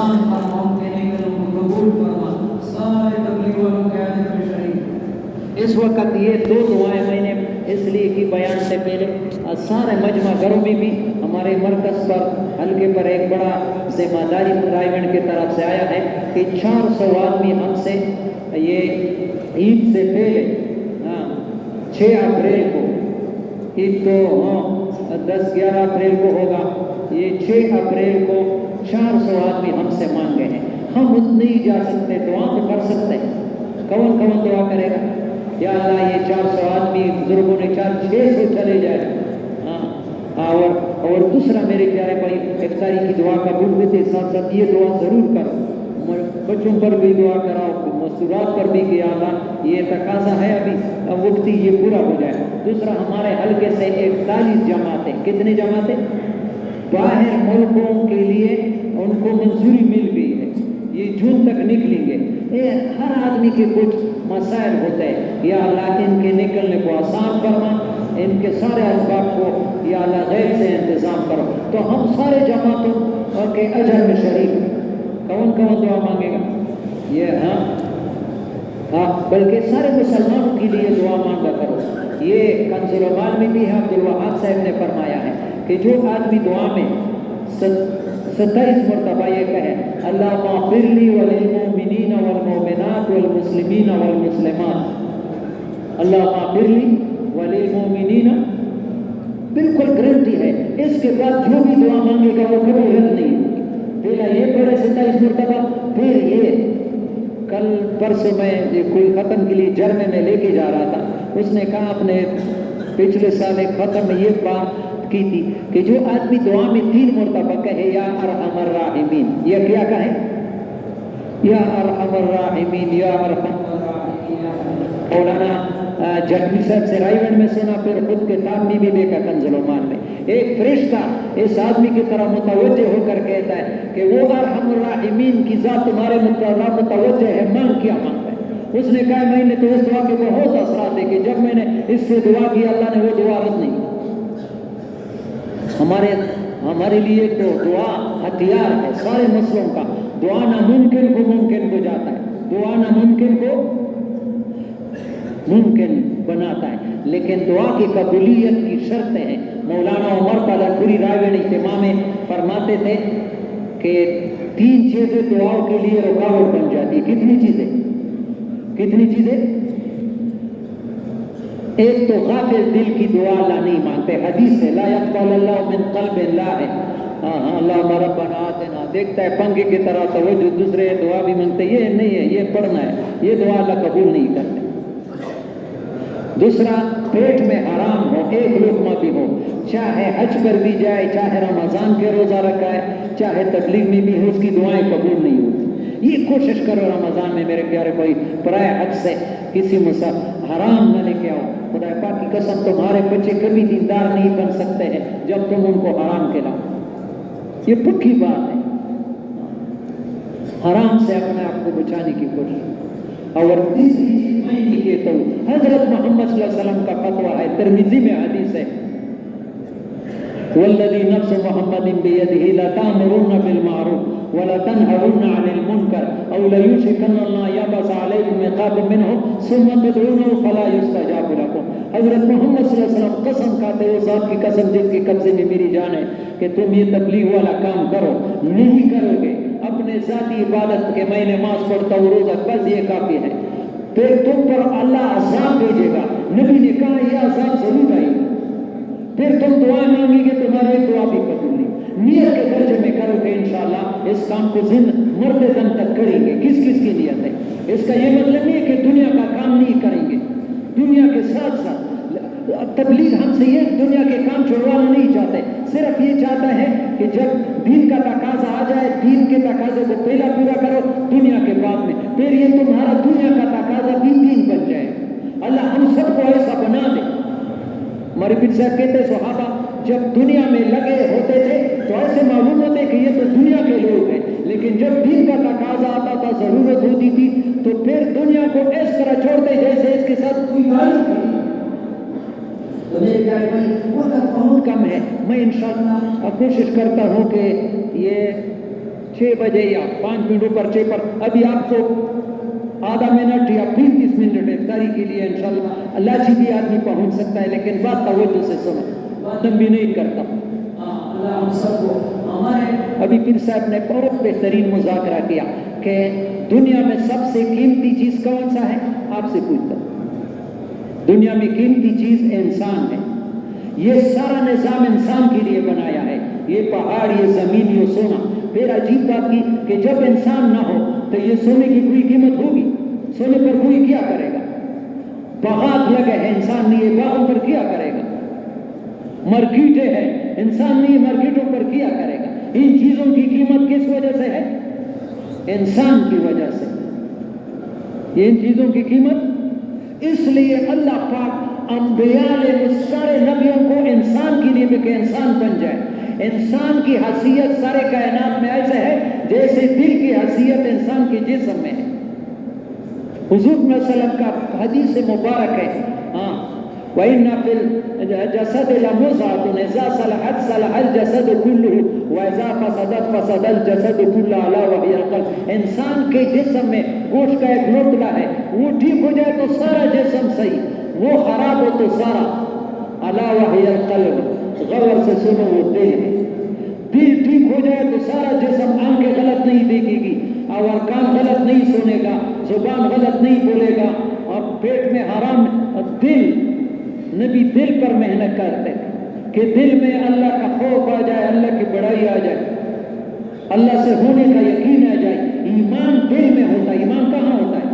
آسان فرما، ان کے نکلوں کو قبول فرما، سارے تبلیغ والوں کے عادت میں شریک۔ اس وقت یہ دو دعائیں میں نے اس لیے کی بیان سے پہلے سارے مجمع گھروں میں بھی ہمارے مرکز پر حلقے پر ایک بڑا ذمہ داری رائے کی طرف سے آیا ہے کہ 400 آدمی ہم سے یہ عید سے پہلے 6 اپریل کو، عید تو 10-11 اپریل کو ہوگا، یہ 6 اپریل کو 400 آدمی ہم سے مانگے ہیں۔ ہم اتنے ہی جا سکتے، دعا تو کر سکتے ہیں۔ کون کون دعا کرے گا؟ یا اللہ یہ 400 آدمی بزرگوں نے 600 چلے جائے۔ اور دوسرا میرے پیارے بھائی، افطاری کی دعا قبول ہوتے ساتھ ساتھ یہ دعا ضرور کرو، بچوں پر بھی دعا کراؤ، مستورات پر بھی کہ یا اللہ یہ تقاضا ہے ابھی وقتی یہ پورا ہو جائے۔ دوسرا ہمارے حلقے سے 41 جماعتیں، کتنی جماعتیں باہر ملکوں کے لیے ان کو منظوری مل گئی ہے، یہ جون تک نکلیں گے۔ ہر آدمی کے کچھ مسائل ہوتے ہیں، یا اللہ ان کے نکلنے کو آسان فرما، ان کے سارے اسباب کو یا اللہ غیب سے انتظام کرو۔ تو ہم سارے جماعتوں کے اجر میں شریک ہیں۔ کون کون دعا مانگے گا؟ یہ بلکہ سارے مسلمانوں کے لیے دعا مانگا کرو۔ یہ کنز العمال میں بھی ہے، عبدالوہاب صاحب نے فرمایا ہے کہ جو آدمی دعا میں 27 مرتبہ یہ کہے اللہم اغفر لی وللمؤمنین والمؤمنات والمسلمین والمسلمات، اللہم اغفر لی وللمؤمنین، بالکل گارنٹی ہے اس کے بعد جو بھی دعا مانگے گا وہ کبھی رد نہیں ہوگی۔ پہلا یہ پڑھے 27 مرتبہ، پھر یہ کل پرسوں میں کوئی ختم کے لیے جرمن میں لے کے جا رہا تھا، اس نے کہا اپنے پچھلے سال ایک ختم میں یہ بات کی تھی کہ جو آدمی دعا میں 3 مرتبہ کہے یا ارحم الراحمین، یہ کیا کہے؟ یا ارحم الراحمین، یا ارحم الراحمین۔ مولانا جٹوی صاحب سے رائیونڈ میں سنا، پھر خود کتاب میں بھی دیکھا کنز العمال میں، ایک فرشتہ اس آدمی کی طرح متوجہ ہو کر کہتا ہے کہ وہ ارحم الراحمین کی ذات تمہارے متوجہ ہے، مانگ کیا مانگتا ہے؟ اس نے کہا میں نے تو اس دعا کے بہت اثرات دیکھے، جب میں نے اس سے دعا کی اللہ نے وہ دعا رد نہیں کی۔ ہمارے لیے تو دعا ہتھیار ہے سارے مسلموں کا۔ دعا ناممکن کو ممکن ہو جاتا ہے، دعا ناممکن کو ممکن بناتا ہے، لیکن دعا کی قبولیت کی شرطیں ہیں۔ مولانا عمر پالپوری رائیونڈ اجتماع میں فرماتے تھے کہ 3 چیزیں دعاؤں کے لیے رکاوٹ بن جاتی ہے۔ کتنی چیزیں؟ ایک تو غافل دل کی دعا اللہ نہیں مانتے، حدیث ہے لا يقبل اللہ من قلب اللہ ہے، اللہ ربنا آتنا، دیکھتا ہے پنکھے کی طرح توجہ، دوسرے دعا بھی مانگتے، یہ نہیں ہے، یہ پڑھنا ہے، یہ دعا اللہ قبول نہیں کرتے۔ دوسرا پیٹ میں حرام ہو، ایک لقمہ بھی ہو، چاہے حج پر بھی جائے، چاہے رمضان کے روزہ رکھا ہے، چاہے تبلیغ میں بھی ہو، اس کی دعائیں قبول نہیں ہوتی۔ یہ کوشش کرو رمضان میں میرے پیارے کوئی پرائے حج سے کسی حرام نہ لے کے آؤ۔ خدا پاک کی قسم تمہارے بچے کبھی دیندار نہیں بن سکتے ہیں جب تم ان کو حرام کھلاؤ، یہ پکی بات ہے۔ حرام سے اپنے آپ کو بچانے کی کوشش۔ اور تیسری چیز میں یہ کہتا ہوں، حضرت محمد صلی اللہ علیہ وسلم کا فتویٰ ہے، ترمذی میں حدیث ہے والذی نفس محمد بیدہ لتأمرن بالمعروف ولتنہون عن المنکر او لیوشکن اللہ یبعث علیکم عقاب منہ ثم تدعونہ فلا یستجاب لکم۔ حضرت محمد صلی اللہ علیہ وسلم قسم کھاتے ہو، ذات کی قسم جس کے قبضے میں میری جان ہے، کہ تم یہ تبلیغ والا کام کرو، نہیں کرو گے اپنے ذاتی عبادت کے میں نماز پڑھتا ہوں روزہ، بس یہ کافی ہے، پھر تم پر اللہ عذاب بھیجے گا۔ نبی نے کہا یہ عذاب ضرور آئے گا، پھر تم دعا مانگی گے تمہاری دعا بھی قبول نہیں۔ نیت کے درجے میں کرو گے انشاءاللہ اس کام کو مرتے دم تک کریں گے۔ کس کس کی نیت ہے؟ اس کا یہ مطلب نہیں ہے کہ دنیا کا کام نہیں کریں گے، دنیا کے ساتھ ساتھ تبلیغ ہم سے یہ دنیا کے کام چھوڑوانا نہیں چاہتے، صرف یہ چاہتا ہے کہ جب دین کا تقاضا آ جائے، دین کے تقاضے کو پہلا پورا کرو، دنیا کے بعد میں پھر یہ تمہارا دنیا کا تقاضا بھی دین بن جائے۔ اللہ ہم سب کو ایسا بنا دے۔ ہمارے پیر صاحب کہتے ہیں صحابہ جب دنیا میں لگے ہوتے تھے تو ایسے معلوم ہوتے کہ یہ تو دنیا کے لوگ ہیں، لیکن جب دین کا تقاضا آتا تھا، ضرورت ہوتی تھی، تو پھر دنیا کو اس طرح چھوڑتے جیسے اس کے ساتھ کوئی تعلق نہیں۔ تو میرے پیارے بھائی وقت بہت کم ہے، میں انشاءاللہ کوشش کرتا ہوں کہ یہ 6 بجے یا 5 منٹ اوپر 6 پر، ابھی آپ کو آدھا منٹ یا 35 منٹ افطاری کے لیے انشاءاللہ اللہ جی بھی آدمی پہنچ سکتا ہے، لیکن بات توجہ سے سنو، باتم بھی نہیں کرتا۔ اللہ ہم سب کو ہمارے ابھی پیر صاحب نے بہت بہترین مذاکرہ کیا کہ دنیا میں سب سے قیمتی چیز کون سا ہے؟ آپ سے پوچھتا ہوں، دنیا میں قیمتی چیز انسان ہے۔ یہ سارا نظام انسان کے لیے بنایا ہے، یہ پہاڑ، یہ زمین، یہ سونا۔ پھر عجیب بات کی کہ جب انسان نہ ہو تو یہ سونے کی کوئی قیمت ہوگی؟ سونے پر کوئی کیا کرے گا؟ باغات لگے ہیں، انسان نہیں ہے، باغوں پر کیا کرے گا؟ مارکیٹیں ہیں، انسان نہیں، مارکیٹوں پر کیا کرے گا؟ ان چیزوں کی قیمت کس وجہ سے ہے؟ انسان کی وجہ سے۔ یہ ان چیزوں کی قیمت اس لیے اللہ پاک انبیاء علیہ سارے نبیوں کو انسان کے لیے بھی کہ انسان بن جائے۔ انسان کی حیثیت سارے کائنات میں ایسے ہے جیسے دل کی حیثیت انسان کے جسم میں ہے۔ حضور صلی اللہ علیہ وسلم کا حدیث مبارک ہے، وَإِنَّ فِي الْجَسَدِ لَمُضْغَةٌ إِذَا صَلَحَتْ صَلَحَ الْجَسَدُ كُلُّهُ وَإِذَا فَسَدَتْ فَسَدَ الْجَسَدُ كُلُّهُ أَلَا وَهِيَ الْقَلْبُ۔ انسان کے جسم میں گوشت کا ایک لوٹلا ہے، وہ ٹھیک ہو جائے تو سارا جسم صحیح، وہ خراب ہو تو سارا۔ أَلَا وَهِيَ الْقَلْبُ، غور سے سنو، وہ دل ہے۔ دل ٹھیک ہو جائے تو سارا جسم، آنکھیں غلط نہیں دیکھے گی اور کان غلط نہیں سنے گا، زبان غلط نہیں بولے گا، اور پیٹ میں حرام دل۔ نبی دل پر محنت کرتے کہ دل میں اللہ کا خوف آ جائے، اللہ کی بڑائی آ جائے، اللہ سے ہونے کا یقین آ جائے۔ ایمان دل میں ہوتا ہے، ایمان کہاں ہوتا ہے؟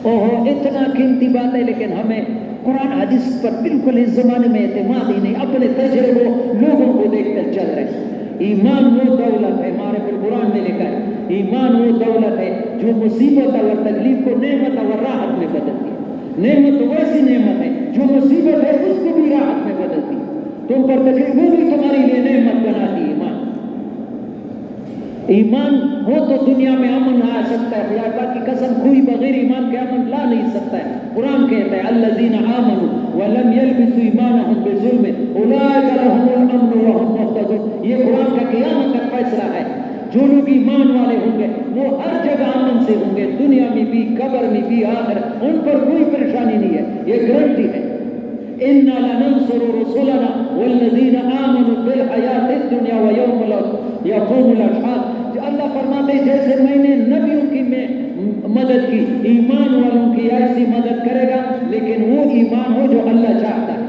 اوہو اتنا قیمتی بات ہے، لیکن ہمیں قرآن حدیث پر بالکل اس زمانے میں اعتماد ہی نہیں، اپنے تجربوں لوگوں کو دیکھ کر چل رہے ہیں۔ ایمان وہ دولت ہے، ہمارے قرآن میں لکھا ہے، ایمان وہ دولت ہے جو مصیبت اور تکلیف کو نعمت اور راحت میں بدلتی ہے۔ نعمت ویسی نعمت ہے جو مصیبت ہے اس کو بھی راحت میں بدلتی ہے، تم پر تکلیف وہ بھی تمہاری لیے نعمت بناتی ہے۔ ایمان ہو تو دنیا میں امن آ سکتا ہے، خدا پاک کی قسم کوئی بغیر ایمان کے امن لا نہیں سکتا ہے۔ قرآن کہتا ہے الذین آمنوا ولم یلبسوا ایمانهم بظلم اولئک لهم الامن وهم مهتدون۔ یہ قرآن کا قیامت کا فیصلہ ہے، جو لوگ ایمان والے ہوں گے وہ ہر جگہ امن سے ہوں گے، دنیا میں بھی، قبر میں بھی، آخرت، ان پر کوئی پریشانی نہیں ہے، یہ گارنٹی ہے۔ اِنَّا لَنَنصُرُ رُسُلَنَا وَالَّذِينَ آمَنُوا فِي الْحَيَاةِ الدُّنْيَا وَيَوْمَ يَقُومُ الْأَشْهَادُ۔ اللہ فرماتے ہیں جیسے میں نے نبیوں کی میں مدد کی، ایمان والوں کی ایسی مدد کرے گا، لیکن وہ ایمان ہو جو اللہ چاہتا ہے۔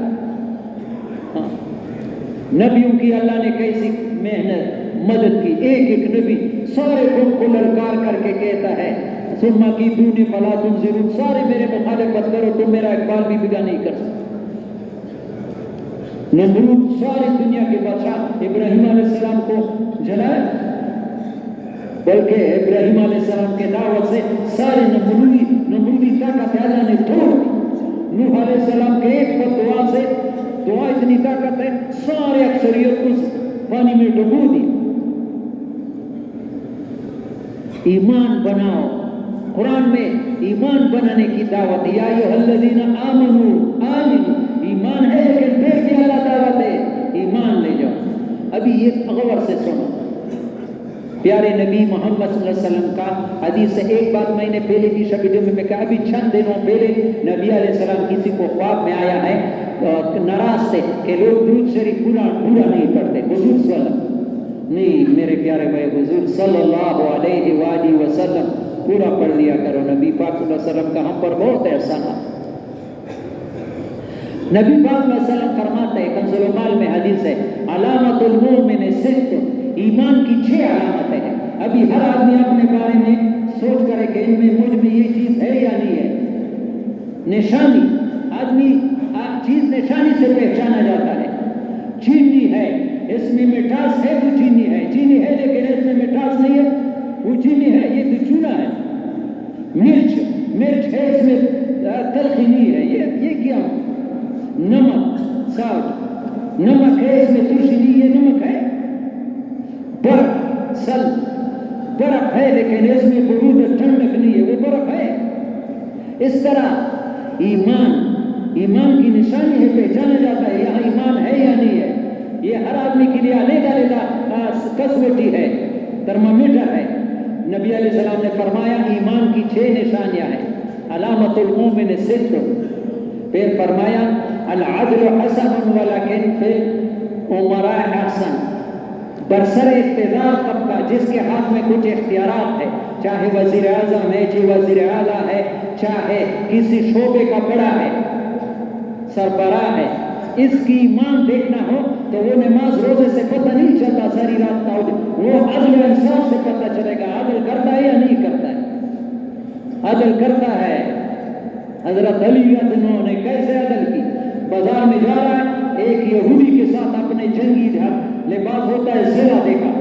نبیوں کی اللہ نے کیسی محنت مدد کی، ایک ایک نبی سارے قوم کو للکار کر کے کہتا ہے ثم کیدونی فلا تنظرون، سارے میرے مخالفت کرو تم میرا اقبال بھی بگا نہیں کر سکتے۔ نمرود ساری دنیا کے بادشاہ ابراہیم علیہ السلام کو جلائے، بلکہ ابراہیم علیہ السلام کے دعوت سے سارے نمرودی طاقت اللہ نے توڑ دی۔ نوح علیہ السلام کے ایک دعا سے، دعا اتنی طاقت ہے سارے اکثریت کو پانی میں ڈبو دی۔ ایمان بناؤ، قرآن میں ایمان بنانے کی دعوت، یا ایھا الذین آمنوا آمنوا، ایمان ہے لیکن پھر بھی اللہ دعوت ہے ایمان لے جاؤ۔ ابھی یہ غور سے سنو، پیارے نبی محمد صلی اللہ علیہ وسلم کا حدیث ہے۔ ایک بات میں نے پہلے بھی شب جمعے میں کہا، ابھی چند دنوں پہلے نبی علیہ السلام کسی کو خواب میں آیا ہے ناراض سے کہ لوگ درود شریف پورا نہیں پڑھتے، حضور صلی اللہ علیہ وسلم نہیں، میرے پیارے بھائی حضور صلی اللہ علیہ وآلہ وسلم پورا پڑھ لیا کرو، نبی پاک صلی اللہ علیہ وسلم کا ہم پر بہت احسانات۔ نبی پاک صلی اللہ علیہ وسلم فرماتے ہیں، کنز المال میں حدیث ہے، علامت المومن ست، ایمان کی 6 علامتیں ہیں۔ ابھی ہر آدمی اپنے بارے میں سوچ کرے کہ ان میں مجھ میں یہ چیز ہے یا نہیں ہے۔ نشانی، آدمی چیز نشانی سے پہچانا جاتا ہے۔ چینی ہے، اس میں مٹھاس ہے تو چینی ہے، چینی ہے لیکن اس میں مٹھاس نہیں ہے، وہ چینی ہے، یہ تو چونا ہے۔ مرچ ہے، اس میں تلخی نہیں ہے، یہ کیا؟ نمک، سالٹ، نمک ہے اس میں ترشی نہیں، یہ نمک ہے۔ برف، برف ہے لیکن اس میں برود ٹھنڈک نہیں ہے، وہ برف ہے۔ اس طرح ایمان کی نشانی ہے، پہچانا جاتا ہے یہاں ایمان ہے یا نہیں ہے۔ یہ ہر آدمی کے لیے علیحدہ کسوٹی ہے۔ ترمامیٹر ہے. نبی علیہ السلام نے فرمایا ایمان کی 6 نشانیاں ہیں. علامت المومن ست. پھر فرمایا العدل حسن ولکن فی الامراء احسن. برسر اقتدار طبقہ جس کے ہاتھ میں کچھ اختیارات ہے، چاہے وزیر اعظم ہے، چاہے وزیر اعلیٰ ہے، چاہے کسی شعبے کا بڑا ہے، سربراہ ہے، اس کی ایمان دیکھنا ہو تو وہ نماز روزے سے پتہ نہیں چلتا ساری رات کا، وہ عدل و انصاف سے پتہ چلے گا عدل کرتا ہے یا نہیں کرتا ہے. عدل کرتا ہے. حضرت علی رضی اللہ عنہ نے کیسے عدل کی؟ بازار میں جا رہا ہے، ایک یہودی کے ساتھ اپنے جنگی لباس ہوتا ہے، زرہ دیکھا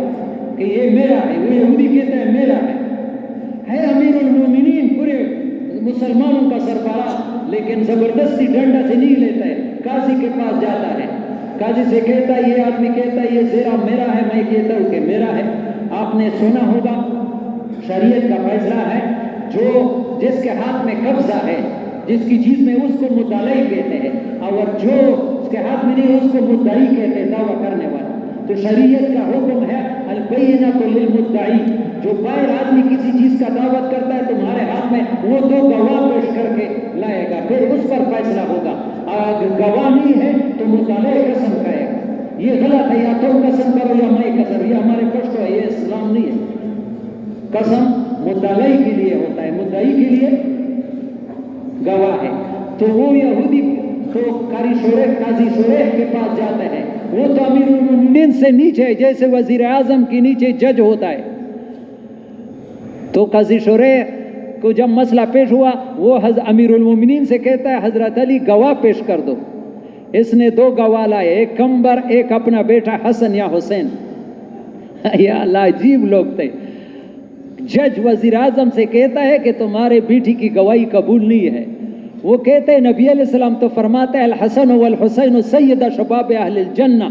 کہ یہ میرا ہے، وہ یہودی کہتا ہے میرا ہے امیر المومنین پورے مسلمانوں کا سربراہ، لیکن زبردستی ڈنڈا سے نہیں لیتا ہے، قاضی کے پاس جاتا ہے، قاضی سے کہتا ہے یہ آدمی کہتا ہے یہ زرہ میرا ہے، میں کہتا ہوں کہ میرا ہے. آپ نے سنا ہوگا شریعت کا فیصلہ ہے جو جس کے ہاتھ میں قبضہ ہے، جس کی چیز میں اس کو مدعی کہتے ہیں، اور جو اس کے ہاتھ میں نہیں اس کو مدعی کہتے ہیں، دعویٰ کرنے والا. تو شریعت کا حکم ہے البینۃ للمدعی. جو باہر آدمی کسی چیز کا دعوت کرتا ہے تمہارے ہاتھ میں، وہ 2 گواہ پیش کر کے لائے گا، پھر اس پر فیصلہ ہوگا. اگر گواہ نہیں ہے تو مدعی قسم کہے گا یہ غلط ہے، یا تم قسم کرو یا میں قسم. یہ ہمارے پشتو ہے، یہ اسلام نہیں ہے. قسم مدعی کے لیے ہوتا ہے، مدعی کے لیے گواہ ہے. تو وہ یہودی تو قاضی شریح کے پاس جاتا ہے، وہ تو امیر المومنین سے نیچے ہے، جیسے وزیر اعظم کی نیچے جج ہوتا ہے. تو قاضی شریح کو جب مسئلہ پیش ہوا، وہ امیر المومنین سے کہتا ہے حضرت علی گواہ پیش کر دو. اس نے 2 گواہ لائے، ایک کمبر، ایک اپنا بیٹا حسن یا حسین. یا اللہ عجیب لوگ تھے. جج وزیر اعظم سے کہتا ہے کہ تمہارے بیٹی کی گواہی قبول نہیں ہے. وہ کہتے ہیں نبی علیہ السلام تو فرماتے ہیں الحسن والحسین سید شباب اہل الجنہ.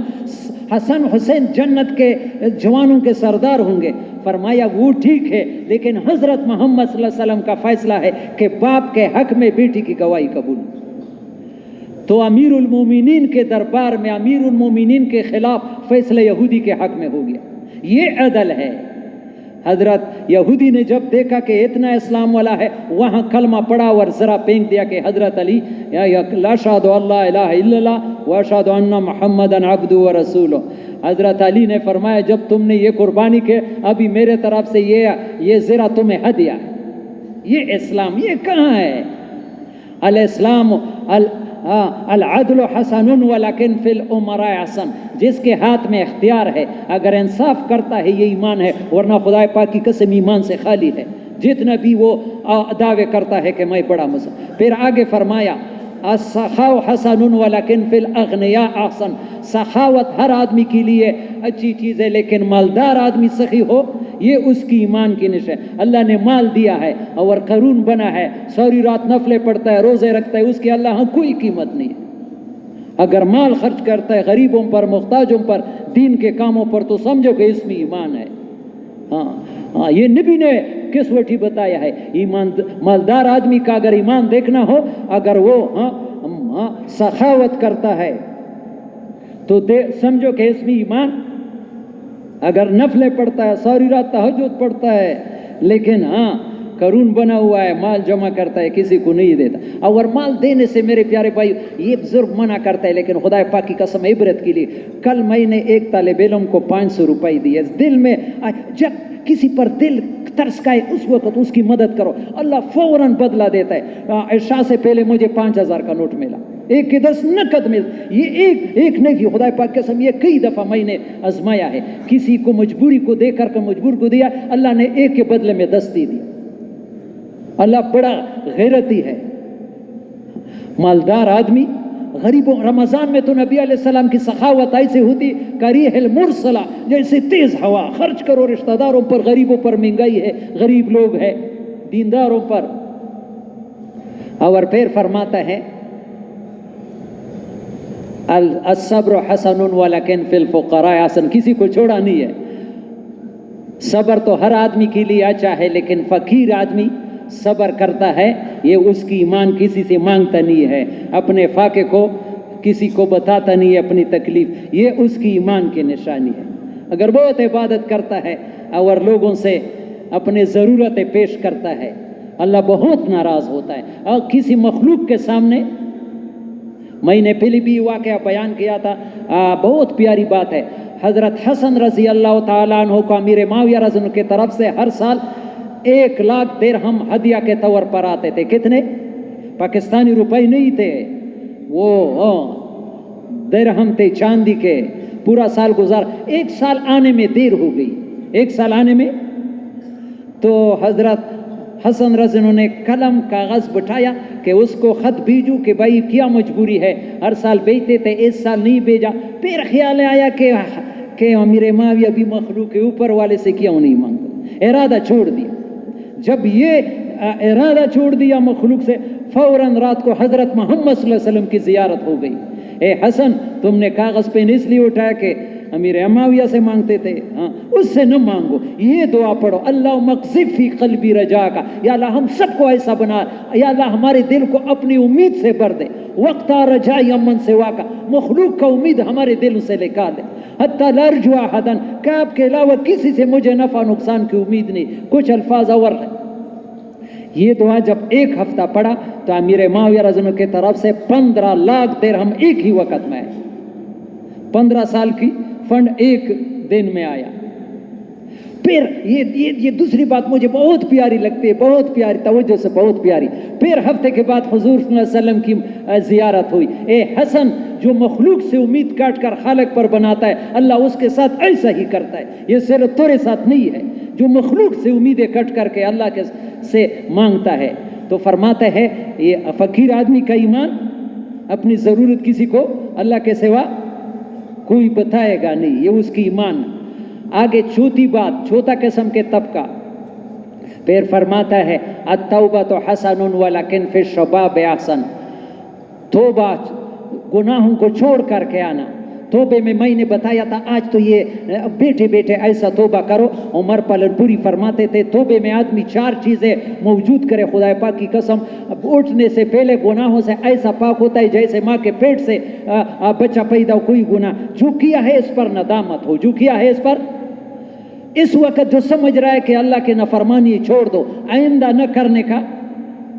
حسن حسین جنت کے جوانوں کے سردار ہوں گے. فرمایا وہ ٹھیک ہے، لیکن حضرت محمد صلی اللہ علیہ وسلم کا فیصلہ ہے کہ باپ کے حق میں بیٹی کی گواہی قبول. تو امیر المومنین کے دربار میں امیر المومنین کے خلاف فیصلہ یہودی کے حق میں ہو گیا. یہ عدل ہے. حضرت یہودی نے جب دیکھا کہ اتنا اسلام والا ہے، وہاں کلمہ پڑا اور ذرا پھینک دیا کہ حضرت علی لا اشہد اللہ الہ الا اللہ واشہد ان محمدً عبدہ ورسولہ. حضرت علی نے فرمایا جب تم نے یہ قربانی کی، ابھی میرے طرف سے یہ ذرا تمہیں ہدیہ. یہ اسلام یہ کہاں ہے؟ الاسلام العدل حسن ولکن فی الامراء احسن. جس کے ہاتھ میں اختیار ہے اگر انصاف کرتا ہے یہ ایمان ہے، ورنہ خدا پاک کی قسم ایمان سے خالی ہے. جتنا بھی وہ دعوے کرتا ہے کہ میں بڑا مسلمان. پھر آگے فرمایا السخاء حسن ولکن فی الاغنیاء احسن. سخاوت ہر آدمی کے لیے اچھی چیز ہے، لیکن مالدار آدمی سخی ہو یہ اس کی ایمان کی نشان. اللہ نے مال دیا ہے اور قرون بنا ہے، ساری رات نفلیں پڑھتا ہے، روزے رکھتا ہے، اس کی اللہ ہاں کوئی قیمت نہیں ہے. اگر مال خرچ کرتا ہے غریبوں پر، محتاجوں پر، دین کے کاموں پر، تو سمجھو کہ اس میں ایمان ہے. ہاں یہ نبی نے کسوٹی بتایا ہے. ایمان مالدار آدمی کا اگر ایمان دیکھنا ہو، اگر وہ سخاوت کرتا ہے تو سمجھو کہ اس میں ایمان. اگر نفلیں پڑھتا ہے، ساری رات تہجد پڑھتا ہے، لیکن قرون بنا ہوا ہے، مال جمع کرتا ہے، کسی کو نہیں دیتا. اور مال دینے سے میرے پیارے بھائی یہ بزرگ منع کرتا ہے، لیکن خدا پاک کی قسم عبرت کے لیے. کل میں نے ایک طالب علم کو 500 روپئے دیے. دل میں جب کسی پر دل ترس کا ہے اس وقت اس کی مدد کرو، اللہ فوراً بدلہ دیتا ہے. عشاء سے پہلے مجھے 5000 کا نوٹ ملا، 1 کے 10 نقد مل. یہ ایک نہیں کہ خدا پاک قسم یہ کئی دفعہ میں نے آزمایا ہے. کسی کو مجبوری کو دے کر مجبور کو دیا، اللہ نے 1 کے بدلے میں 10 دے دی. اللہ بڑا غیرتی ہے. مالدار آدمی غریبوں. رمضان میں تو نبی علیہ السلام کی سخاوت ایسے ہوتی کریح المرسلہ، جیسے تیز ہوا. خرچ کرو رشتہ داروں پر، غریبوں پر. مہنگائی ہے، غریب لوگ ہیں، دینداروں پر. اور پھر فرماتا ہے الصبر حسن ولکن فی الفقراء حسن. کسی کو چھوڑا نہیں ہے. صبر تو ہر آدمی کے لیے اچھا ہے، لیکن فقیر آدمی صبر کرتا ہے، یہ اس کی ایمان کسی سے مانگتا نہیں ہے، اپنے فاقے کو کسی کو بتاتا نہیں ہے اپنی تکلیف. یہ اس کی ایمان کی نشانی ہے. اگر بہت عبادت کرتا ہے، اور لوگوں سے اپنے ضرورتیں پیش کرتا ہے، اللہ بہت ناراض ہوتا ہے. اور کسی مخلوق کے سامنے، میں نے پہلے بھی واقعہ بیان کیا تھا، بہت پیاری بات ہے. حضرت حسن رضی اللہ تعالیٰ عنہ کو امیر معاویہ رضی اللہ عنہ کی طرف سے ہر سال 1,00,000 درہم ہدیہ کے طور پر آتے تھے. کتنے؟ پاکستانی روپے نہیں تھے، وہ درہم تھے چاندی کے. پورا سال گزار، 1 سال آنے میں دیر ہو گئی، 1 سال آنے میں. تو حضرت حسن رضی اللہ عنہ نے قلم کاغذ بٹھایا کہ اس کو خط بھیجوں کہ بھائی کیا مجبوری ہے، ہر سال بھیجتے تھے، اس سال نہیں بھیجا. پھر خیال آیا کہ امیر معاویہ بھی مخلوق کے اوپر والے سے کیوں نہیں مانگتا، ارادہ چھوڑ دیا. جب یہ ارادہ چھوڑ دیا مخلوق سے، فوراً رات کو حضرت محمد صلی اللہ علیہ وسلم کی زیارت ہو گئی. اے حسن، تم نے کاغذ پین اس لیے اٹھایا کہ امیر معاویہ سے مانگتے تھے، اس سے نہ مانگو. یہ دعا پڑھو، اللہ مقذف فی قلبی رجا کا، یا اللہ ہم سب کو ایسا بنا، یا اللہ ہمارے دل کو اپنی امید سے بھر دے. وقت رجائی امن سوا کا، مخلوق کا امید ہمارے دل سے نکال دے. حتی لا ارجو احدا، کہ آپ کے علاوہ کسی سے مجھے نفع نقصان کی امید نہیں. کچھ الفاظ اور ہیں. یہ دعا جب 1 ہفتہ پڑھا تو امیر معاویہ رضی اللہ عنہ کی طرف سے 15,00,000 درہم ایک ہی وقت میں آئے. 15 سال کی فنڈ ایک دن میں آیا. پھر یہ دوسری بات مجھے بہت پیاری لگتی ہے، بہت پیاری، توجہ سے بہت پیاری. پھر ہفتے کے بعد حضور صلی اللہ علیہ وسلم کی زیارت ہوئی. اے حسن، جو مخلوق سے امید کاٹ کر خالق پر بناتا ہے، اللہ اس کے ساتھ ایسا ہی کرتا ہے. یہ صرف تیرے ساتھ نہیں ہے. جو مخلوق سے امیدیں کٹ کر کے اللہ کے سے مانگتا ہے، تو فرماتا ہے یہ فقیر آدمی کا ایمان، اپنی ضرورت کسی کو اللہ کے سوا کوئی بتائے گا نہیں، یہ اس کی ایمان. آگے چوتھی بات، چوتھا قسم کے طبقہ، پھر فرماتا ہے التوبۃ حسن ولکن فی الشباب احسن. توبہ گناہوں کو چھوڑ کر کے آنا. توبے میں نے بتایا تھا، آج تو یہ بیٹھے بیٹھے ایسا توبہ کرو. عمر پالن پوری فرماتے تھے توبے میں آدمی 4 چیزیں موجود کرے. خدا پاک کی قسم، اٹھنے سے پہلے گناہوں سے ایسا پاک ہوتا ہے جیسے ماں کے پیٹ سے بچہ پیدا ہو. کوئی گناہ جو کیا ہے اس پر ندامت ہو، جو کیا ہے اس پر، اس وقت جو سمجھ رہا ہے کہ اللہ کے نافرمانی چھوڑ دو، آئندہ نہ کرنے کا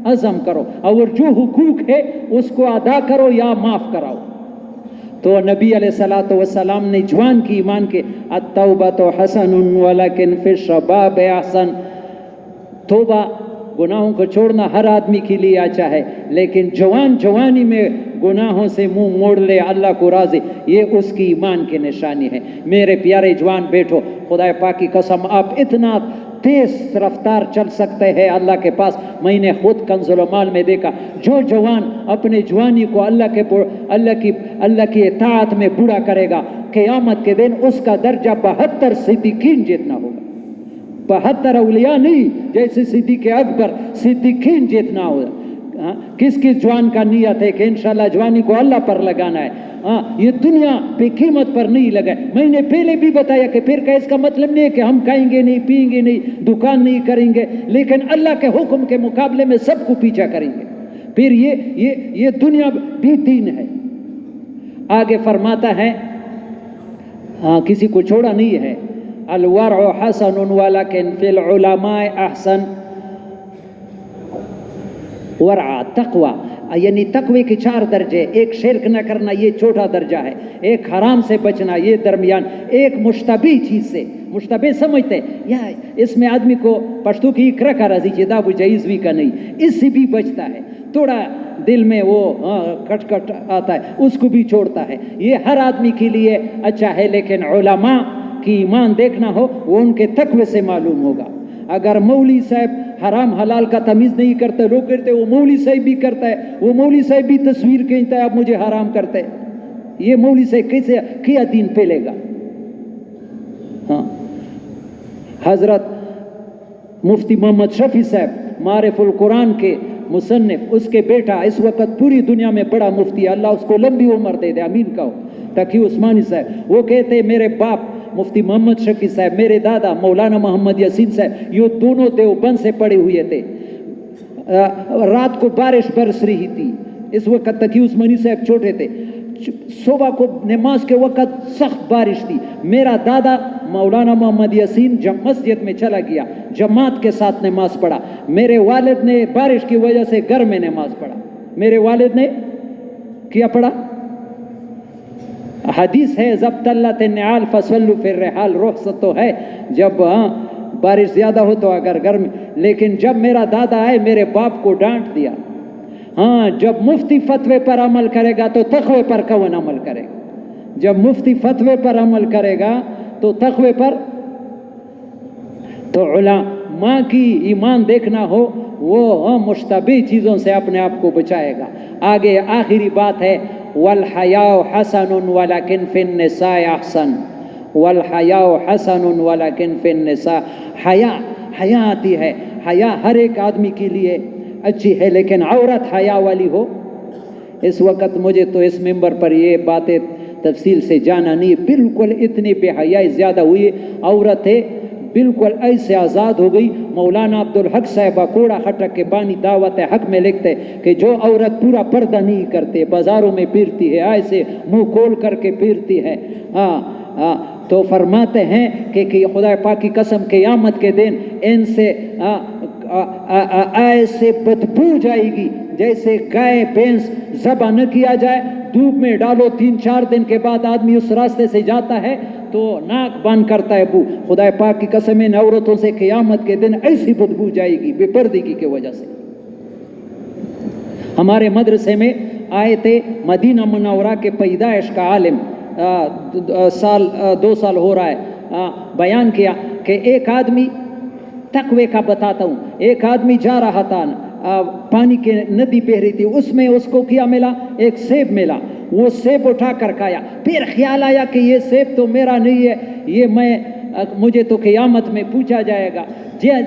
عزم کرو، اور جو حقوق ہے اس کو ادا کرو یا معاف کراؤ. تو نبی علیہ الصلوۃ والسلام نے جوان کی ایمان کے التوبۃ حسن ولکن فی الشباب احسن. توبہ گناہوں کو چھوڑنا ہر آدمی کے لیے اچھا ہے، لیکن جوانی میں گناہوں سے منہ موڑ لے اللہ کو راضی، یہ اس کی ایمان کی نشانی ہے. میرے پیارے جوان بیٹھو، خدا پاک کی قسم آپ اتنا تیز رفتار چل سکتے ہیں اللہ کے پاس. میں نے خود کنز المال میں دیکھا، جو جوان اپنے جوانی کو اللہ کی اطاعت میں بوڑھا کرے گا، قیامت کے دن اس کا درجہ 72 صدیقین جتنا ہوگا. 72 اولیاء نہیں، جیسے صدیق اکبر، صدیقین جتنا ہوگا. کس جوان کا نیت ہے کہ انشاءاللہ جوانی کو اللہ پر لگانا ہے، یہ دنیا پہ قیمت پر نہیں لگائے. میں نے پہلے بھی بتایا کہ پھر کا اس کا مطلب نہیں ہے کہ ہم کھائیں گے نہیں، پئیں گے نہیں، دکان نہیں کریں گے، لیکن اللہ کے حکم کے مقابلے میں سب کو پیچھا کریں گے. پھر یہ دنیا بھی دین ہے. آگے فرماتا ہے کسی کو چھوڑا نہیں ہے. الورع حسن ولکن فی العلماء احسن. ورع تقوی، یعنی تقوی کے 4 درجے. ایک شرک نہ کرنا، یہ چھوٹا درجہ ہے. ایک حرام سے بچنا، یہ درمیان. ایک مشتبہ چیز سے، مشتبہ سمجھتے یا اس میں آدمی کو پشتو کی اکرا کا رضی چیدہ وہ جائز بھی کا نہیں، اس سے بھی بچتا ہے. تھوڑا دل میں وہ کٹ آتا ہے، اس کو بھی چھوڑتا ہے. یہ ہر آدمی کے لیے اچھا ہے، لیکن علماء کی ایمان دیکھنا ہو وہ ان کے تقوی سے معلوم ہوگا. اگر مولوی صاحب حرام حلال کا تمیز نہیں کرتے، لوگ کہتے وہ مولوی صاحب بھی کرتا ہے، وہ مولوی صاحب بھی تصویر کہتا ہے آپ مجھے حرام کرتے. یہ مولوی صاحب کیسے کیا دین پھیلے گا؟ حضرت مفتی محمد شفیع صاحب معارف القرآن کے مصنف، اس کے بیٹا اس وقت پوری دنیا میں بڑا مفتی ہے، اللہ اس کو لمبی عمر دے دے، امین کہو. تقی عثمانی صاحب وہ کہتے میرے باپ مفتی محمد شفیع صاحب، میرے دادا مولانا محمد یاسین صاحب، یہ دونوں دیوبند سے پڑے ہوئے تھے. رات کو بارش برس رہی تھی، اس وقت تقی عثمانی صاحب چھوٹے تھے. صبح کو نماز کے وقت سخت بارش تھی، میرا دادا مولانا محمد یاسین جب مسجد میں چلا گیا، جماعت کے ساتھ نماز پڑھا، میرے والد نے بارش کی وجہ سے گھر میں نماز پڑھا، میرے والد نے کیا پڑھا؟ حدیث ہے ضبط اللہ النعال فصلوا فی الرحال، رخصت تو ہے جب بارش زیادہ ہو تو اگر گھر میں، لیکن جب میرا دادا آئے میرے باپ کو ڈانٹ دیا، ہاں جب مفتی فتوے پر عمل کرے گا تو تقوی پر کون عمل کرے گا؟ جب مفتی فتوے پر عمل کرے گا تو تقوی پر، تو علماء کی ایمان دیکھنا ہو وہ مشتبہ چیزوں سے اپنے آپ کو بچائے گا۔ آگے آخری بات ہے والحیاء حسن ولکن فی النساء احسن، والحیاء حسن ولکن فی النساء، حیا آتی ہے، حیا ہر ایک آدمی کے لیے اچھی ہے، لیکن عورت حیا والی ہو۔ اس وقت مجھے تو اس ممبر پر یہ باتیں تفصیل سے جانا نہیں، بالکل اتنی بے حیائی زیادہ ہوئی، عورتیں بالکل ایسے آزاد ہو گئی۔ مولانا عبدالحق صاحب کوڑا خٹک کے بانی دعوت حق میں لکھتے کہ جو عورت پورا پردہ نہیں کرتے، بازاروں میں پھرتی ہے، ایسے منہ کھول کر کے پھرتی ہے، تو فرماتے ہیں کہ خدا پاک کی قسم قیامت کے دن ان سے ایسے بدبو جائے گی جیسے گائے بھینس ذبح نہ کیا جائے، دھوپ میں ڈالو 3-4 دن کے بعد آدمی اس راستے سے جاتا ہے تو ناک بند کرتا ہے بو۔ خدا پاک کی قسم ان عورتوں سے قیامت کے دن ایسی بدبو جائے گی بے پردگی کی وجہ سے۔ ہمارے مدرسے میں آئے تھے مدینہ منورہ کے پیدائش کا عالم، 2 سال ہو رہا ہے، بیان کیا کہ ایک آدمی، تقوی کا بتاتا ہوں، ایک آدمی جا رہا تھا، پانی کے ندی بہ رہی تھی، اس میں اس کو کیا ملا؟ ایک سیب ملا، وہ سیب اٹھا کر کھایا، پھر خیال آیا کہ یہ سیب تو میرا نہیں ہے، یہ مجھے تو قیامت میں پوچھا جائے گا۔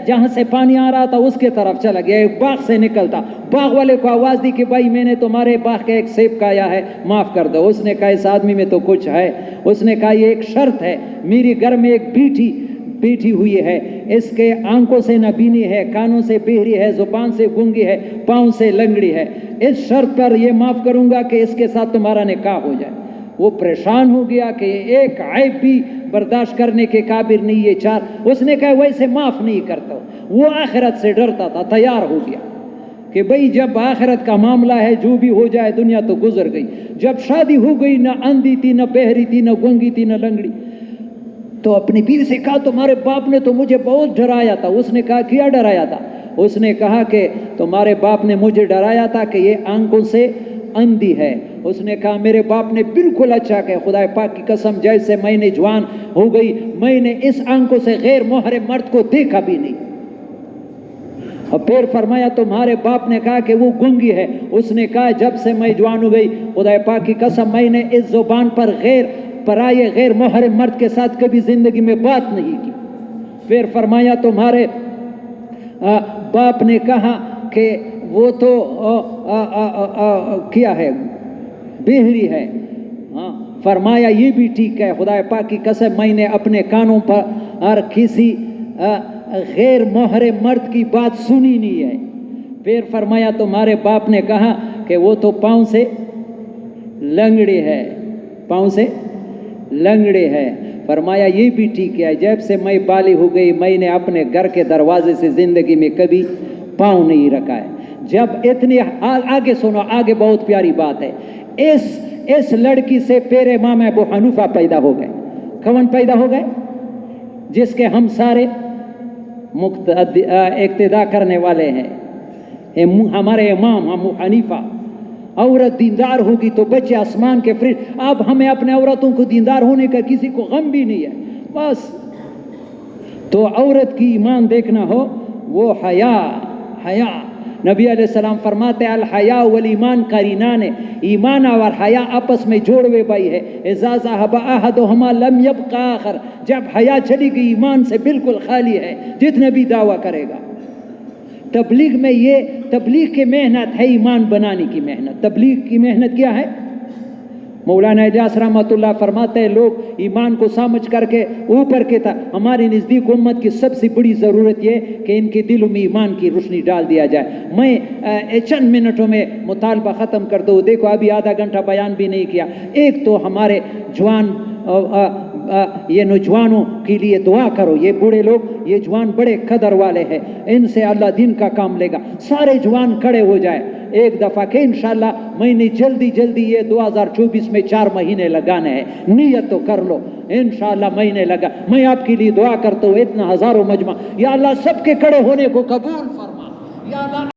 جہاں سے پانی آ رہا تھا اس کے طرف چلا گیا، ایک باغ سے نکلتا، باغ والے کو آواز دی کہ بھائی میں نے تمہارے باغ کا ایک سیب کھایا ہے، معاف کر دو۔ اس نے کہا اس آدمی میں تو کچھ ہے، اس نے کہا یہ ایک شرط ہے، میری گھر میں ایک بیٹھی ہوئی ہے، اس کے آنکھوں سے نبینی ہے، کانوں سے بہری ہے، زبان سے گونگی ہے، پاؤں سے لنگڑی ہے، اس شرط پر یہ معاف کروں گا کہ اس کے ساتھ تمہارا نکاح ہو جائے۔ وہ پریشان ہو گیا کہ ایک عیب بھی برداشت کرنے کے قابل نہیں، یہ 4۔ اس نے کہا ویسے معاف نہیں کرتا ہوں۔ وہ آخرت سے ڈرتا تھا، تیار ہو گیا کہ بھئی جب آخرت کا معاملہ ہے جو بھی ہو جائے، دنیا تو گزر گئی۔ جب شادی ہو گئی، نہ اندھی تھی، نہ بہری تھی، نہ گونگی تھی، نہ لنگڑی، تو اپنی بیوی سے کہا تمہارے باپ نے تو مجھے بہت ڈرایا تھا۔ اس نے کہا کیا ڈرایا تھا؟ اس نے کہا کہ تمہارے باپ نے مجھے ڈرایا تھا کہ یہ آنکھوں سے اندھی ہے۔ اس نے کہا میرے باپ نے بالکل اچھا کہ خدا پاک کی قسم جیسے میں نے جوان ہو گئی میں نے اس آنکھوں سے غیر محرم مرد کو دیکھا بھی نہیں۔ اور پھر فرمایا تمہارے باپ نے کہا کہ وہ گونگی ہے۔ اس نے کہا جب سے میں جوان ہو گئی خدا پاک کی قسم میں نے اس زبان پر پرائے غیر محرم مرد کے ساتھ کبھی زندگی میں بات نہیں کی۔ پھر فرمایا تمہارے باپ نے کہا کہ وہ تو کیا ہے، بہری ہے۔ فرمایا یہ بھی ٹھیک ہے، خدا پاک کی قسم میں نے اپنے کانوں پر کسی غیر محرم مرد کی بات سنی نہیں ہے۔ پھر فرمایا تمہارے باپ نے کہا کہ وہ تو پاؤں سے لنگڑے ہے، پاؤں سے لنگڑے ہے۔ فرمایا یہ بھی ٹھیک ہے، جب سے میں بالغ ہو گئی میں نے اپنے گھر کے دروازے سے زندگی میں کبھی پاؤں نہیں رکھا ہے۔ جب اتنی آگے سنو، آگے بہت پیاری بات ہے۔ اس لڑکی سے پھر امام ابو حنیفہ پیدا ہو گئے۔ کون پیدا ہو گئے؟ جس کے ہم سارے اقتداء کرنے والے ہیں، ہمارے امام ابو حنیفہ۔ عورت دیندار ہوگی تو بچے آسمان کے فرشتے۔ اب ہمیں اپنے عورتوں کو دیندار ہونے کا کسی کو غم بھی نہیں ہے، بس تو عورت کی ایمان دیکھنا ہو وہ حیا۔ نبی علیہ السلام فرماتے ہیں الحیا والایمان قرینان، ایمان اور حیا آپس میں جوڑوے بھائی ہے۔ اذا ذهب احدهما لم يبق آخر، جب حیا چلی گئی ایمان سے بالکل خالی ہے، جتنا بھی دعویٰ کرے گا۔ تبلیغ میں یہ تبلیغ کی محنت ہے ایمان بنانے کی محنت۔ تبلیغ کی محنت کیا ہے؟ مولانا الیاس رحمۃ اللہ فرماتے ہیں لوگ ایمان کو سمجھ کر کے اوپر کے تھا، ہماری نزدیک امت کی سب سے بڑی ضرورت یہ کہ ان کے دلوں میں ایمان کی روشنی ڈال دیا جائے۔ میں چند منٹوں میں مطالبہ ختم کر دوں، دیکھو ابھی آدھا گھنٹہ بیان بھی نہیں کیا۔ ایک تو ہمارے جوان یہ نوجوانوں کے لیے دعا کرو، یہ بوڑھے لوگ، یہ جوان بڑے قدر والے ہیں، ان سے اللہ دین کا کام لے گا۔ سارے جوان کھڑے ہو جائے ایک دفعہ کہ انشاءاللہ میں نے جلدی یہ 2024 میں 4 مہینے لگانے ہیں، نیت تو کر لو انشاءاللہ مہینے لگا۔ میں آپ کے لیے دعا کرتا ہوں، اتنا ہزاروں مجمع، یا اللہ سب کے کھڑے ہونے کو قبول فرما، یا اللہ